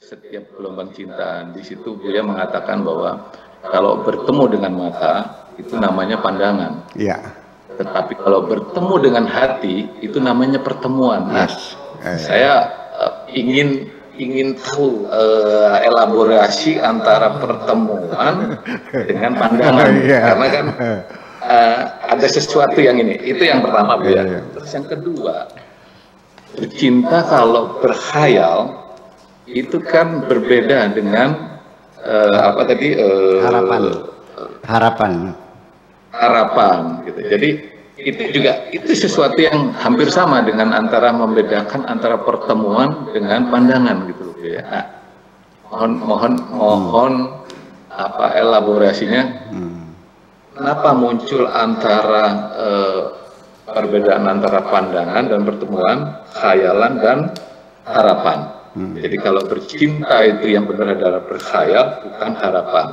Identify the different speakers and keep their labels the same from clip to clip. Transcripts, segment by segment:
Speaker 1: setiap gelombang cinta. Di situ Buya mengatakan bahwa kalau bertemu dengan mata itu namanya pandangan.
Speaker 2: Iya.
Speaker 1: Tetapi kalau bertemu dengan hati itu namanya pertemuan. Nah, saya ingin tahu elaborasi antara pertemuan dengan pandangan, karena kan ada sesuatu yang ini. Itu yang pertama, Bu ya. Terus yang kedua, bercinta kalau berkhayal itu kan berbeda dengan harapan gitu. Jadi itu sesuatu yang hampir sama dengan antara membedakan antara pertemuan dengan pandangan gitu ya. Nah, mohon apa elaborasinya? Kenapa muncul antara perbedaan antara pandangan dan pertemuan, khayalan dan harapan? Jadi kalau bercinta itu yang benar adalah berkhayal, bukan harapan.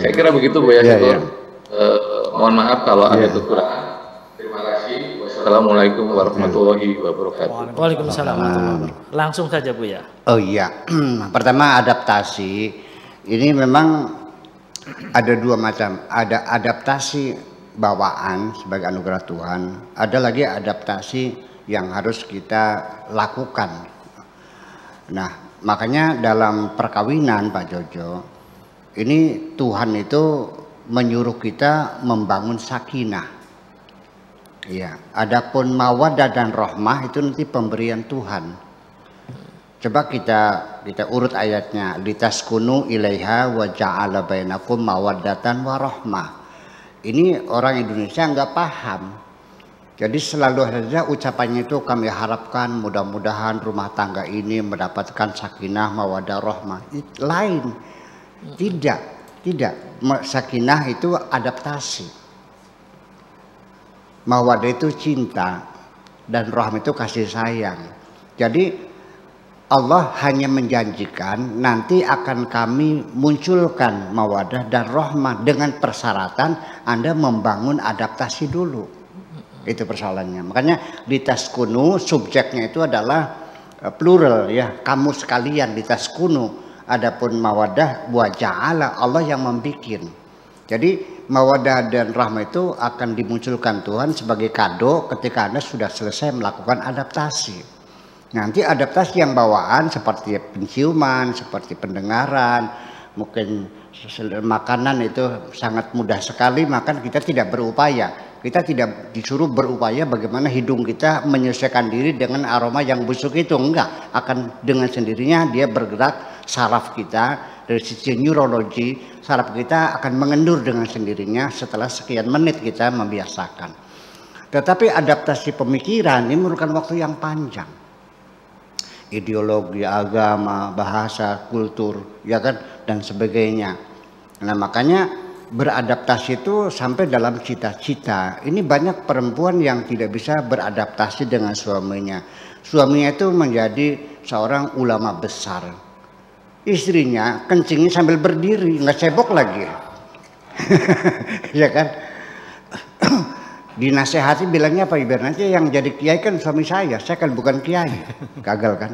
Speaker 1: Saya kira begitu, Bu ya. Mohon maaf kalau ada kekurangan. Terima kasih. Wassalamualaikum warahmatullahi wabarakatuh.
Speaker 3: Waalaikumsalam warahmatullahi wabarakatuh. Langsung saja, Bu ya.
Speaker 2: Oh iya. Pertama, adaptasi. Ini memang ada dua macam. Ada adaptasi bawaan sebagai anugerah Tuhan. Ada lagi adaptasi yang harus kita lakukan. Nah, makanya dalam perkawinan Pak Jojo, ini Tuhan itu menyuruh kita membangun sakinah. Ya, adapun mawaddah dan rahmah itu nanti pemberian Tuhan. Coba kita urut ayatnya, litaskunu ilaiha wa ja'ala bainakum mawaddatan wa rahmah. Ini orang Indonesia nggak paham. Jadi selalu saja ucapannya itu kami harapkan mudah-mudahan rumah tangga ini mendapatkan sakinah mawaddah rahmah. Lain. Tidak. Sakinah itu adaptasi. Mawaddah itu cinta dan rahmah itu kasih sayang. Jadi Allah hanya menjanjikan nanti akan kami munculkan mawaddah dan rahmah dengan persyaratan Anda membangun adaptasi dulu. Itu persoalannya. Makanya litaskunu subjeknya itu adalah plural ya, kamu sekalian litaskunu. Adapun mawaddah wa ja'ala, Allah yang membikin. Jadi mawaddah dan rahmah itu akan dimunculkan Tuhan sebagai kado ketika Anda sudah selesai melakukan adaptasi. Nanti adaptasi yang bawaan seperti penciuman, seperti pendengaran, mungkin makanan itu sangat mudah sekali makan, kita tidak berupaya. Kita tidak disuruh berupaya bagaimana hidung kita menyesuaikan diri dengan aroma yang busuk itu. Enggak, akan dengan sendirinya dia bergerak, saraf kita dari sisi neurologi, saraf kita akan mengendur dengan sendirinya setelah sekian menit kita membiasakan. Tetapi adaptasi pemikiran ini memerlukan waktu yang panjang. Ideologi, agama, bahasa, kultur, ya kan, dan sebagainya. Nah, makanya beradaptasi itu sampai dalam cita-cita. Ini banyak perempuan yang tidak bisa beradaptasi dengan suaminya. Suaminya itu menjadi seorang ulama besar. Istrinya kencingnya sambil berdiri, nggak cebok lagi. Ya kan? Dinasehati bilangnya apa? Biar nanti yang jadi kiai kan suami saya kan bukan kiai. Gagal kan?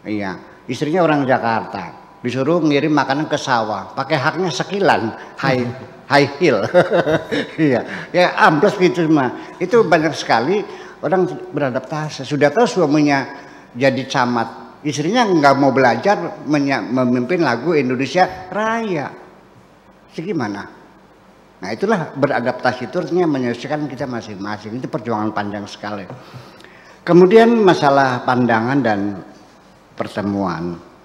Speaker 2: Iya, istrinya orang Jakarta. Disuruh ngirim makanan ke sawah, pakai haknya sekilan, high heel. Iya, ya ambles gitu mah. Itu banyak sekali orang beradaptasi. Sudah tahu suaminya jadi camat, istrinya nggak mau belajar memimpin lagu Indonesia Raya. Segimana? Nah, itulah beradaptasi itu artinya menyesuaikan kita masing-masing. Itu perjuangan panjang sekali. Kemudian masalah pandangan dan pertemuan.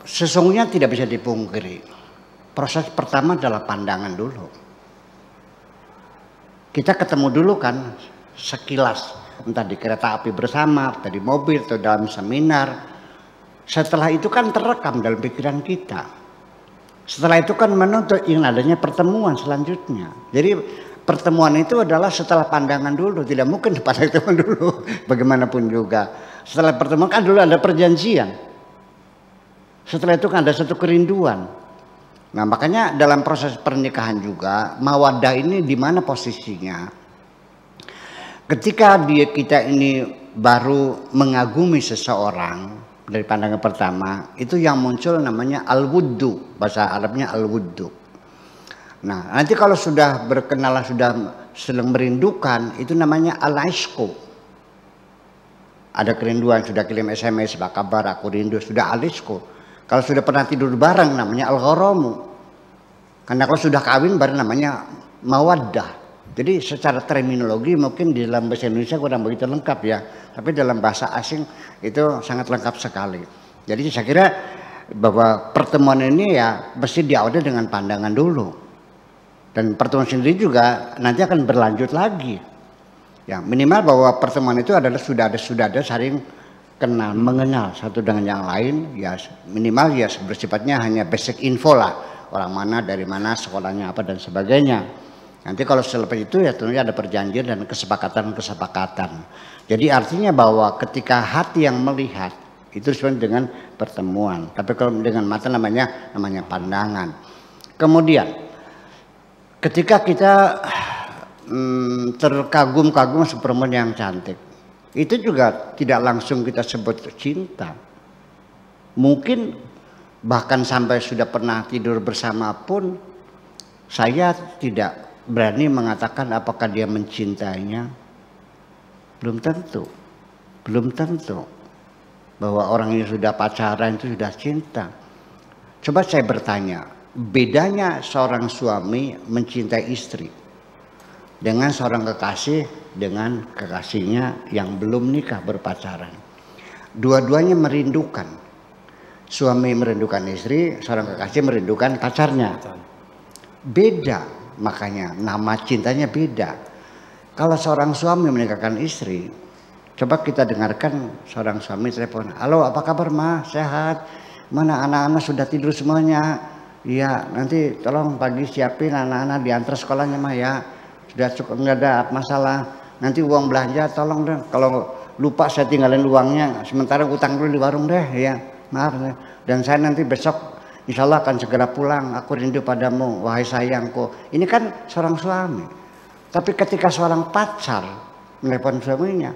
Speaker 2: Sesungguhnya tidak bisa dipungkiri. Proses pertama adalah pandangan dulu. Kita ketemu dulu kan sekilas, entah di kereta api bersama, entah di mobil atau dalam seminar. Setelah itu kan terekam dalam pikiran kita. Setelah itu kan menuntut ingin adanya pertemuan selanjutnya. Jadi pertemuan itu adalah setelah pandangan dulu, tidak mungkin pada pertemuan dulu. Bagaimanapun juga. Setelah pertemuan kan dulu ada perjanjian. Setelah itu kan ada satu kerinduan. Nah, makanya dalam proses pernikahan juga mawaddah ini di mana posisinya? ketika kita ini baru mengagumi seseorang dari pandangan pertama, itu yang muncul namanya al-wuddu, bahasa Arabnya al-wuddu. Nah, nanti kalau sudah berkenalan, sudah saling merindukan, itu namanya al-ishqu. Ada kerinduan, sudah kirim SMS, apa kabar, aku rindu, sudah al-ishqu. Kalau sudah pernah tidur bareng namanya al-gharamu. Karena kalau sudah kawin baru namanya mawaddah. Jadi secara terminologi mungkin di dalam bahasa Indonesia kurang begitu lengkap ya, tapi dalam bahasa asing itu sangat lengkap sekali. Jadi saya kira bahwa pertemuan ini ya mesti diawali dengan pandangan dulu, dan pertemuan sendiri juga nanti akan berlanjut lagi. Ya minimal bahwa pertemuan itu adalah sudah ada saling kenal mengenal satu dengan yang lain, ya minimal ya bersifatnya hanya basic info lah, orang mana dari mana, sekolahnya apa dan sebagainya. Nanti kalau selepas itu ya tentunya ada perjanjian dan kesepakatan. Jadi artinya bahwa ketika hati yang melihat itu disebut dengan pertemuan. Tapi kalau dengan mata namanya pandangan. Kemudian ketika kita terkagum-kagum perempuan yang cantik, itu juga tidak langsung kita sebut cinta. Mungkin bahkan sampai sudah pernah tidur bersama pun saya tidak berani mengatakan apakah dia mencintainya. Belum tentu bahwa orang yang sudah pacaran itu sudah cinta. Coba saya bertanya, bedanya seorang suami mencintai istri dengan seorang kekasih dengan kekasihnya yang belum nikah berpacaran. Dua-duanya merindukan. Suami merindukan istri, seorang kekasih merindukan pacarnya. Beda. Makanya nama cintanya beda. Kalau seorang suami menikahkan istri, coba kita dengarkan seorang suami telepon, halo apa kabar ma, sehat, mana anak-anak sudah tidur semuanya, iya nanti tolong pagi siapin anak-anak diantar sekolahnya mah ya, sudah cukup nggak ada masalah, nanti uang belanja tolong deh, kalau lupa saya tinggalin uangnya, sementara utang dulu di warung deh ya, maaf deh. Dan saya nanti besok insya Allah akan segera pulang, aku rindu padamu, wahai sayangku. Ini kan seorang suami. Tapi ketika seorang pacar menelepon suaminya,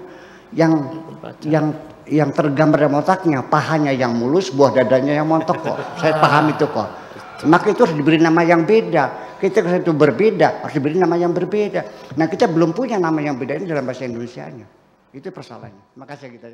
Speaker 2: yang tergambar dalam otaknya, pahanya yang mulus, buah dadanya yang montok kok. Saya paham itu kok. Maka itu harus diberi nama yang beda. Kita itu berbeda, harus diberi nama yang berbeda. Nah kita belum punya nama yang beda ini dalam bahasa Indonesianya. Itu persoalannya. Makasih kita.